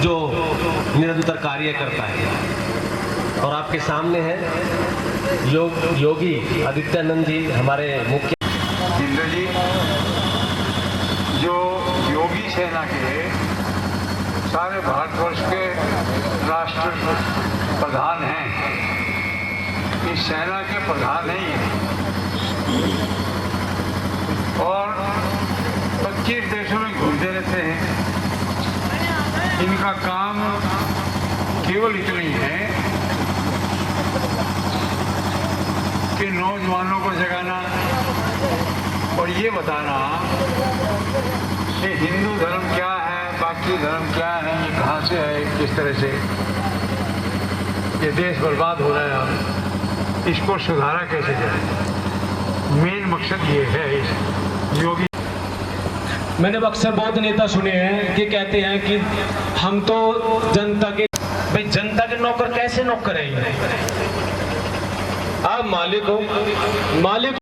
जो निरंतर कार्य करता है। और आपके सामने है योगी आदित्यनाथ जी, हमारे मुख्य इंद्र जी, जो योगी सेना के सारे भारतवर्ष के राष्ट्र प्रधान हैं, इस सेना के प्रधान नहीं हैं और 25 देशों में घूमते रहते हैं। इनका काम केवल इतना ही है कि नौजवानों को जगाना और ये बताना कि हिंदू धर्म क्या है, बाकी धर्म क्या है, ये कहाँ से है, किस तरह से ये देश बर्बाद हो रहा है, इसको सुधारा कैसे जाए। मेन मकसद ये है इस योगी। मैंने अक्सर बहुत नेता सुने हैं कि कहते हैं कि हम तो जनता के, भाई जनता के नौकर कैसे नौकर हैं? आप मालिक हो, मालिक